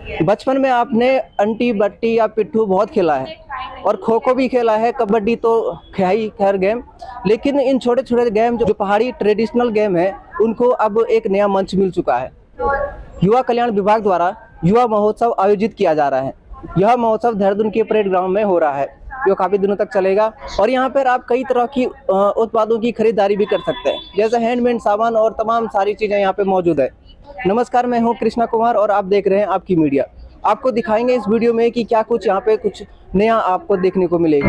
बचपन में आपने अंटी बट्टी या पिट्ठू बहुत खेला है और खो खो भी खेला है, कबड्डी तो है ही खैर गेम। लेकिन इन छोटे छोटे गेम जो पहाड़ी ट्रेडिशनल गेम है, उनको अब एक नया मंच मिल चुका है। युवा कल्याण विभाग द्वारा युवा महोत्सव आयोजित किया जा रहा है। यह महोत्सव देहरादून के परेड ग्राउंड में हो रहा है, जो काफी दिनों तक चलेगा। और यहाँ पर आप कई तरह की उत्पादों की खरीदारी भी कर सकते हैं, जैसे हैंडमेड सामान और तमाम सारी चीजें यहाँ पे मौजूद है। नमस्कार, मैं हूँ कृष्णा कुमार और आप देख रहे हैं आपकी मीडिया। आपको दिखाएंगे इस वीडियो में कि क्या कुछ यहाँ पे कुछ नया आपको देखने को मिलेगा।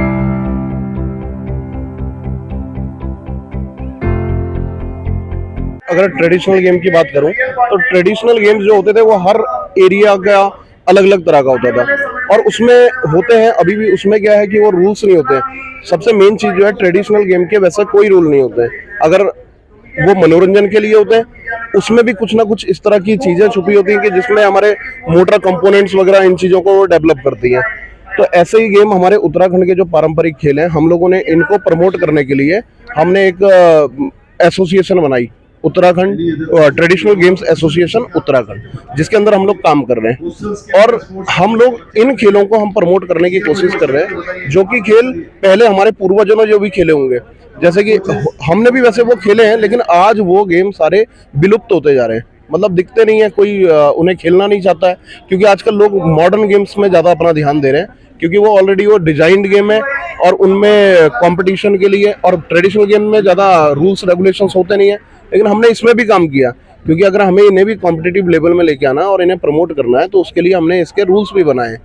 अगर ट्रेडिशनल गेम की बात करूं तो ट्रेडिशनल गेम्स जो होते थे वो हर एरिया का अलग अलग तरह का होता था और उसमें होते हैं अभी भी। उसमें क्या है कि वो रूल्स नहीं होते। सबसे मेन चीज जो है ट्रेडिशनल गेम के वैसे कोई रूल नहीं होते हैं। अगर वो मनोरंजन के लिए होते हैं, उसमें भी कुछ ना कुछ इस तरह की चीजें छुपी होती हैं कि जिसमें हमारे मोटर कंपोनेंट्स वगैरह इन चीजों को डेवलप करती हैं। तो ऐसे ही गेम हमारे उत्तराखंड के जो पारंपरिक खेल हैं, हम लोगों ने इनको प्रमोट करने के लिए हमने एक एसोसिएशन बनाई, Uttarakhand traditional games association Uttarakhand, जिसके अंदर हम लोग काम कर रहे हैं। और हम लोग इन खेलों को हम प्रमोट करने की कोशिश कर रहे हैं, जो कि खेल पहले हमारे पूर्वजों ने जो भी खेले होंगे, जैसे कि हमने भी वैसे वो खेले हैं, लेकिन आज वो गेम सारे विलुप्त होते जा रहे हैं। मतलब दिखते नहीं है, कोई उन्हें खेलना नहीं चाहता है, क्योंकि आजकल लोग मॉडर्न गेम्स में ज़्यादा अपना ध्यान दे रहे हैं, क्योंकि वो ऑलरेडी वो डिजाइंड गेम है और उनमें कंपटीशन के लिए। और ट्रेडिशनल गेम में ज़्यादा रूल्स रेगुलेशंस होते नहीं है, लेकिन हमने इसमें भी काम किया, क्योंकि अगर हमें इन्हें भी कॉम्पिटिटिव लेवल में लेके आना और इन्हें प्रमोट करना है, तो उसके लिए हमने इसके रूल्स भी बनाए।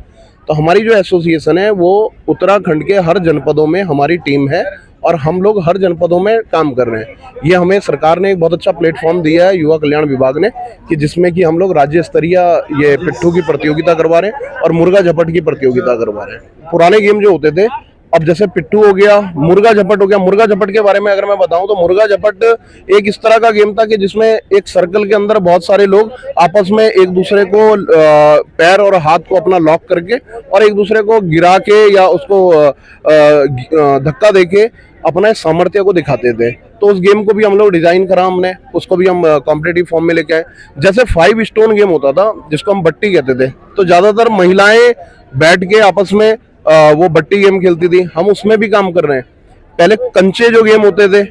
तो हमारी जो एसोसिएशन है वो उत्तराखंड के हर जनपदों में हमारी टीम है और हम लोग हर जनपदों में काम कर रहे हैं। ये हमें सरकार ने एक बहुत अच्छा प्लेटफॉर्म दिया है, युवा कल्याण विभाग ने, कि जिसमें कि हम लोग राज्य स्तरीय ये पिट्ठू की प्रतियोगिता करवा रहे हैं और मुर्गा झपट की प्रतियोगिता करवा रहे हैं। पुराने गेम जो होते थे, अब जैसे पिट्ठू हो गया, मुर्गा झपट हो गया। मुर्गा झपट के बारे में अगर मैं बताऊं तो मुर्गा झपट एक इस तरह का गेम था कि जिसमें एक सर्कल के अंदर बहुत सारे लोग आपस में एक दूसरे को पैर और हाथ को अपना लॉक करके और एक दूसरे को गिरा के या उसको धक्का देके अपने सामर्थ्य को दिखाते थे। तो उस गेम को भी हम लोग डिजाइन करा हमने, उसको भी हम कॉम्पिटिटिव फॉर्म में लेके आए। जैसे 5 स्टोन गेम होता था, जिसको हम बट्टी कहते थे, तो ज्यादातर महिलाएं बैठ के आपस में वो बट्टी गेम खेलती थी। हम उसमें भी काम कर रहे हैं। पहले कंचे जो गेम होते थे,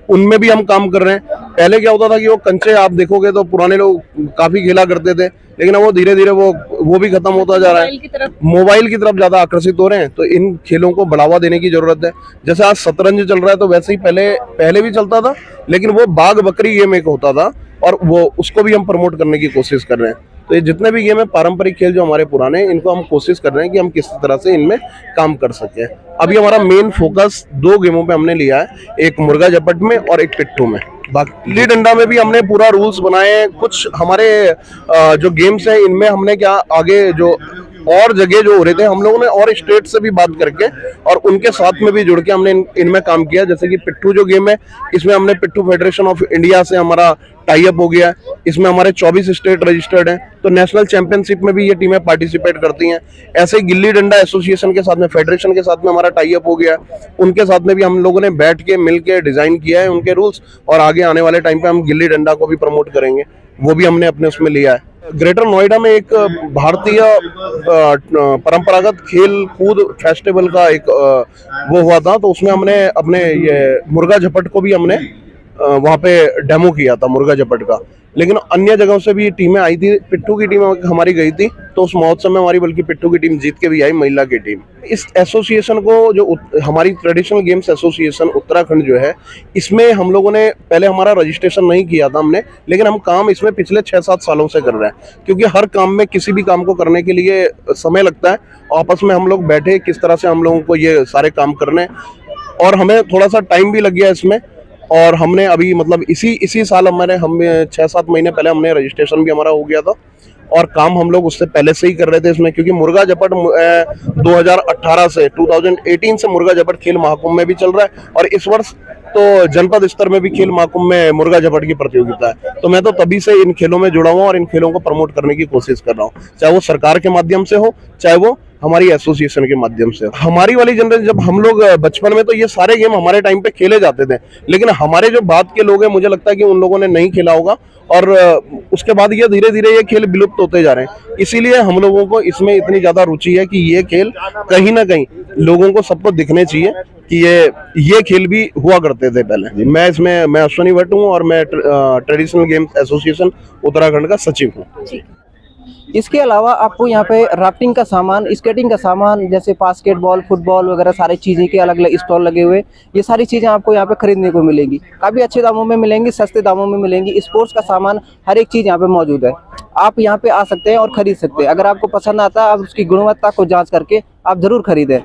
उनमें भी हम काम कर रहे हैं। पहले क्या होता था कि वो कंचे आप देखोगे तो पुराने लोग काफी खेला करते थे, लेकिन अब वो धीरे धीरे वो भी खत्म होता जा रहा है। मोबाइल की तरफ ज्यादा आकर्षित हो रहे हैं, तो इन खेलों को बढ़ावा देने की जरूरत है। जैसे आज शतरंज चल रहा है, तो वैसे ही पहले भी चलता था, लेकिन वो बाघ बकरी गेम एक होता था और वो उसको भी हम प्रमोट करने की कोशिश कर रहे हैं। तो ये जितने भी गेम है पारंपरिक खेल जो हमारे पुराने, इनको हम कोशिश कर रहे हैं कि हम किस तरह से इनमें काम कर सकें। अभी हमारा मेन फोकस 2 गेमों पे हमने लिया है, एक मुर्गा झपट में और एक पिट्ठू में। बाकी गिल्ली डंडा में भी हमने पूरा रूल्स बनाए हैं। कुछ हमारे जो गेम्स हैं इनमें हमने क्या आगे जो और जगह जो हो रहे थे, हम लोगों ने और स्टेट से भी बात करके और उनके साथ में भी जुड़ के हमने इनमें काम किया। जैसे कि पिट्ठू जो गेम है, इसमें हमने पिट्ठू फेडरेशन ऑफ इंडिया से हमारा टाई अप हो गया है। इसमें हमारे 24 स्टेट रजिस्टर्ड हैं, तो नेशनल चैंपियनशिप में भी ये टीमें पार्टिसिपेट करती हैं। ऐसे ही गिल्ली डंडा एसोसिएशन के साथ में, फेडरेशन के साथ में हमारा टाई अप हो गया है। उनके साथ में भी हम लोगों ने बैठ के मिल के डिजाइन किया है उनके रूल्स, और आगे आने वाले टाइम पे हम गिल्ली डंडा को भी प्रमोट करेंगे, वो भी हमने अपने उसमें लिया है। ग्रेटर नोएडा में एक भारतीय परंपरागत खेल कूद फेस्टिवल का एक वो हुआ था, तो उसमें हमने अपने ये मुर्गा झपट को भी हमने वहाँ पे डेमो किया था, मुर्गा झपट का। लेकिन अन्य जगहों से भी टीमें आई थी। पिट्ठू की टीम हमारी गई थी, तो उस महोत्सव में हमारी बल्कि पिट्ठू की टीम जीत के भी आई, महिला की टीम। इस एसोसिएशन को जो हमारी ट्रेडिशनल गेम्स एसोसिएशन उत्तराखंड जो है, इसमें हम लोगों ने पहले हमारा रजिस्ट्रेशन नहीं किया था हमने, लेकिन हम काम इसमें पिछले 6-7 सालों से कर रहे हैं। क्योंकि हर काम में किसी भी काम को करने के लिए समय लगता है। आपस में हम लोग बैठे किस तरह से हम लोगों को ये सारे काम करने, और हमें थोड़ा सा टाइम भी लग गया इसमें। और हमने अभी मतलब इसी साल हम 6-7 महीने पहले हमने रजिस्ट्रेशन भी हमारा हो गया था, और काम हम लोग उससे पहले से ही कर रहे थे इसमें। क्योंकि मुर्गा झपट 2018 से मुर्गा झपट खेल महाकुंभ में भी चल रहा है, और इस वर्ष तो जनपद स्तर में भी खेल महाकुंभ में मुर्गा झपट की प्रतियोगिता है। तो मैं तो तभी से इन खेलों में जुड़ा हुआ और इन खेलों को प्रमोट करने की कोशिश कर रहा हूँ, चाहे वो सरकार के माध्यम से हो, चाहे वो हमारी एसोसिएशन के माध्यम से। हमारी वाली जनरेशन, जब हम लोग बचपन में, तो ये सारे गेम हमारे टाइम पे खेले जाते थे, लेकिन हमारे जो बाद के लोग हैं, मुझे लगता है कि उन लोगों ने नहीं खेला होगा, और उसके बाद ये धीरे धीरे ये खेल विलुप्त होते जा रहे हैं। इसीलिए हम लोगों को इसमें इतनी ज्यादा रुचि है कि ये खेल कहीं ना कहीं लोगों को, सबको दिखने चाहिए कि ये खेल भी हुआ करते थे पहले। मैं अश्वनी भट्ट हूँ और मैं ट्रेडिशनल गेम्स एसोसिएशन उत्तराखंड का सचिव हूँ। इसके अलावा आपको यहाँ पे राफ्टिंग का सामान, स्केटिंग का सामान, जैसे बास्केटबॉल, फुटबॉल वगैरह सारी चीज़ें के अलग अलग स्टॉल लगे हुए, ये सारी चीज़ें आपको यहाँ पे खरीदने को मिलेंगी। काफ़ी अच्छे दामों में मिलेंगी, सस्ते दामों में मिलेंगी। स्पोर्ट्स का सामान, हर एक चीज़ यहाँ पे मौजूद है। आप यहाँ पे आ सकते हैं और ख़रीद सकते हैं। अगर आपको पसंद आता है, आप उसकी गुणवत्ता को जाँच करके आप ज़रूर खरीदें।